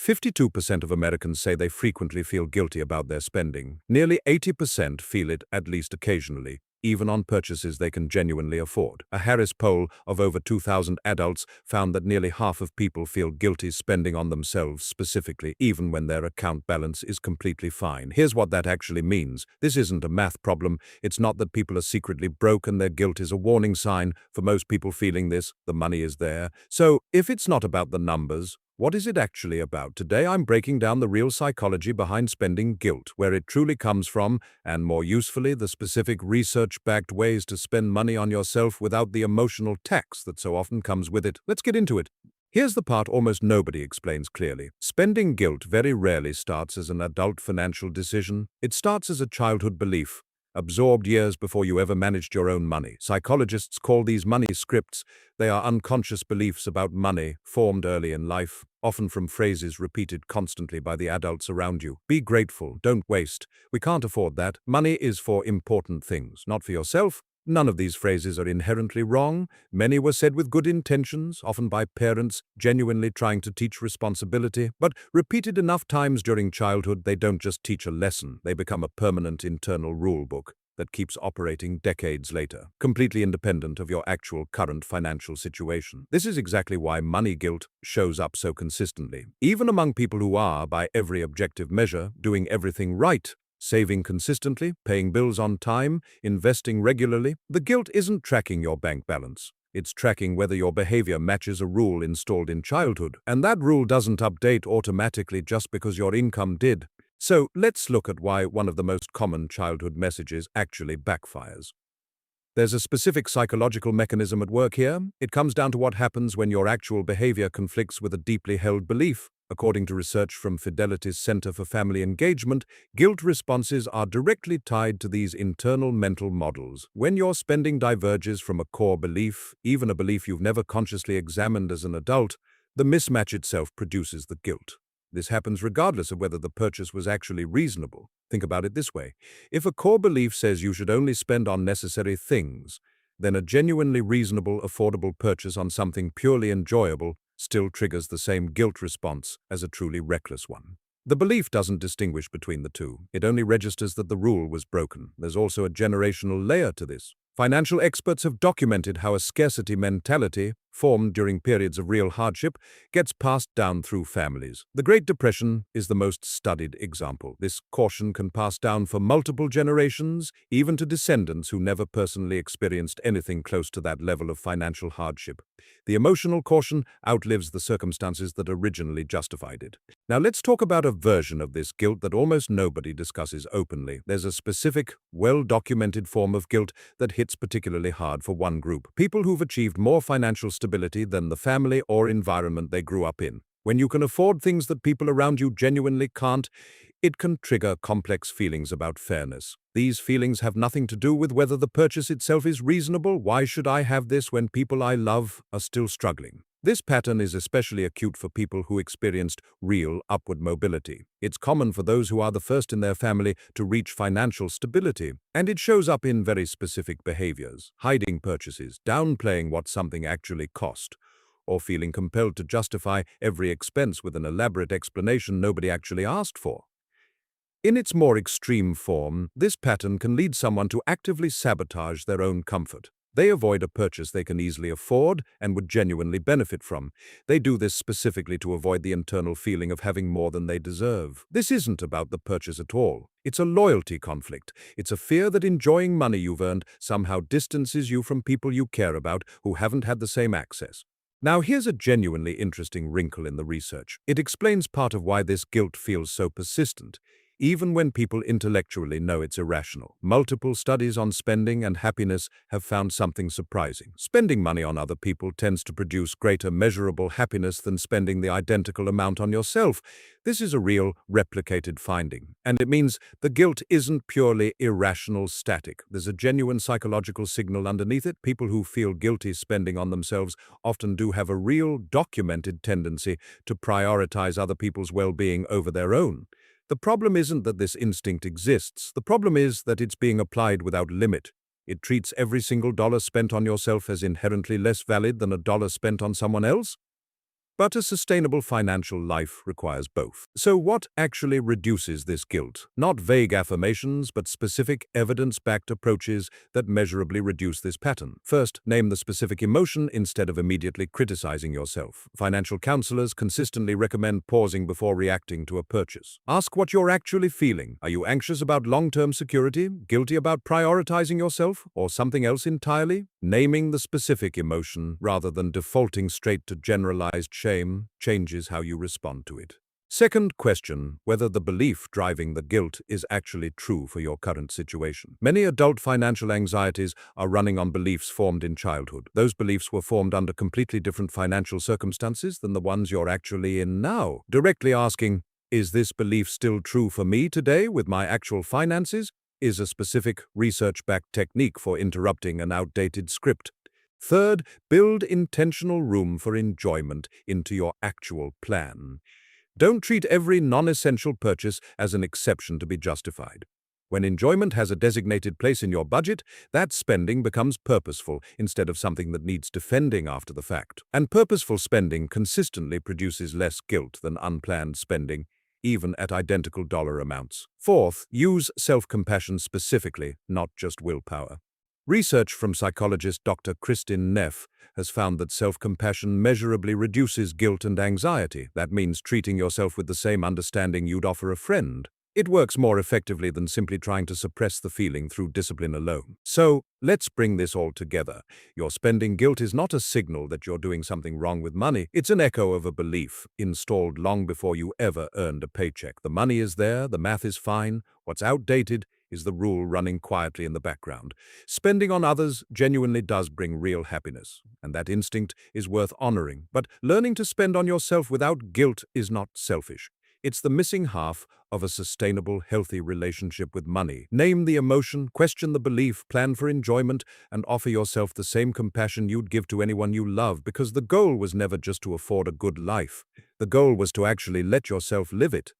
52% of Americans say they frequently feel guilty about their spending. Nearly 80% feel it at least occasionally, even on purchases they can genuinely afford. A Harris poll of over 2,000 adults found that nearly half of people feel guilty spending on themselves specifically, even when their account balance is completely fine. Here's what that actually means. This isn't a math problem. It's not that people are secretly broke and their guilt is a warning sign. For most people feeling this, the money is there. So, if it's not about the numbers, what is it actually about? Today I'm breaking down the real psychology behind spending guilt, where it truly comes from, and more usefully, the specific research-backed ways to spend money on yourself without the emotional tax that so often comes with it. Let's get into it. Here's the part almost nobody explains clearly. Spending guilt very rarely starts as an adult financial decision. It starts as a childhood belief, absorbed years before you ever managed your own money. Psychologists call these money scripts. They are unconscious beliefs about money formed early in life, often from phrases repeated constantly by the adults around you. Be grateful, don't waste. We can't afford that. Money is for important things, not for yourself. None of these phrases are inherently wrong. Many were said with good intentions, often by parents genuinely trying to teach responsibility. But repeated enough times during childhood, they don't just teach a lesson. They become a permanent internal rule book that keeps operating decades later, completely independent of your actual current financial situation. This is exactly why money guilt shows up so consistently. Even among people who are, by every objective measure, doing everything right, saving consistently, paying bills on time, investing regularly, the guilt isn't tracking your bank balance. It's tracking whether your behavior matches a rule installed in childhood. And that rule doesn't update automatically just because your income did. So let's look at why one of the most common childhood messages actually backfires. There's a specific psychological mechanism at work here. It comes down to what happens when your actual behavior conflicts with a deeply held belief. According to research from Fidelity's Center for Family Engagement, guilt responses are directly tied to these internal mental models. When your spending diverges from a core belief, even a belief you've never consciously examined as an adult, the mismatch itself produces the guilt. This happens regardless of whether the purchase was actually reasonable. Think about it this way. If a core belief says you should only spend on necessary things, then a genuinely reasonable, affordable purchase on something purely enjoyable still triggers the same guilt response as a truly reckless one. The belief doesn't distinguish between the two. It only registers that the rule was broken. There's also a generational layer to this. Financial experts have documented how a scarcity mentality, formed during periods of real hardship, gets passed down through families. The Great Depression is the most studied example. This caution can pass down for multiple generations, even to descendants who never personally experienced anything close to that level of financial hardship. The emotional caution outlives the circumstances that originally justified it. Now let's talk about a version of this guilt that almost nobody discusses openly. There's a specific, well-documented form of guilt that hits particularly hard for one group: people who've achieved more financial stability than the family or environment they grew up in. When you can afford things that people around you genuinely can't, it can trigger complex feelings about fairness. These feelings have nothing to do with whether the purchase itself is reasonable. Why should I have this when people I love are still struggling? This pattern is especially acute for people who experienced real upward mobility. It's common for those who are the first in their family to reach financial stability, and it shows up in very specific behaviors: hiding purchases, downplaying what something actually cost, or feeling compelled to justify every expense with an elaborate explanation nobody actually asked for. In its more extreme form, this pattern can lead someone to actively sabotage their own comfort. They avoid a purchase they can easily afford and would genuinely benefit from. They do this specifically to avoid the internal feeling of having more than they deserve. This isn't about the purchase at all. It's a loyalty conflict. It's a fear that enjoying money you've earned somehow distances you from people you care about who haven't had the same access. Now, here's a genuinely interesting wrinkle in the research. It explains part of why this guilt feels so persistent, even when people intellectually know it's irrational. Multiple studies on spending and happiness have found something surprising. Spending money on other people tends to produce greater measurable happiness than spending the identical amount on yourself. This is a real, replicated finding, and it means the guilt isn't purely irrational static. There's a genuine psychological signal underneath it. People who feel guilty spending on themselves often do have a real, documented tendency to prioritize other people's well-being over their own. The problem isn't that this instinct exists. The problem is that it's being applied without limit. It treats every single dollar spent on yourself as inherently less valid than a dollar spent on someone else. But a sustainable financial life requires both. So what actually reduces this guilt? Not vague affirmations, but specific evidence-backed approaches that measurably reduce this pattern. First, name the specific emotion instead of immediately criticizing yourself. Financial counselors consistently recommend pausing before reacting to a purchase. Ask what you're actually feeling. Are you anxious about long-term security, guilty about prioritizing yourself, or something else entirely? Naming the specific emotion rather than defaulting straight to generalized shame changes how you respond to it. Second, question whether the belief driving the guilt is actually true for your current situation. Many adult financial anxieties are running on beliefs formed in childhood. Those beliefs were formed under completely different financial circumstances than the ones you're actually in now. Directly asking, is this belief still true for me today with my actual finances? Is a specific research-backed technique for interrupting an outdated script. Third, build intentional room for enjoyment into your actual plan. Don't treat every non-essential purchase as an exception to be justified. When enjoyment has a designated place in your budget, that spending becomes purposeful instead of something that needs defending after the fact. And purposeful spending consistently produces less guilt than unplanned spending, even at identical dollar amounts. Fourth, use self-compassion specifically, not just willpower. Research from psychologist Dr. Kristin Neff has found that self-compassion measurably reduces guilt and anxiety. That means treating yourself with the same understanding you'd offer a friend. It works more effectively than simply trying to suppress the feeling through discipline alone. So, let's bring this all together. Your spending guilt is not a signal that you're doing something wrong with money. It's an echo of a belief installed long before you ever earned a paycheck. The money is there, the math is fine. What's outdated is the rule running quietly in the background. Spending on others genuinely does bring real happiness, and that instinct is worth honoring. But learning to spend on yourself without guilt is not selfish. It's the missing half of a sustainable, healthy relationship with money. Name the emotion, question the belief, plan for enjoyment, and offer yourself the same compassion you'd give to anyone you love, because the goal was never just to afford a good life. The goal was to actually let yourself live it.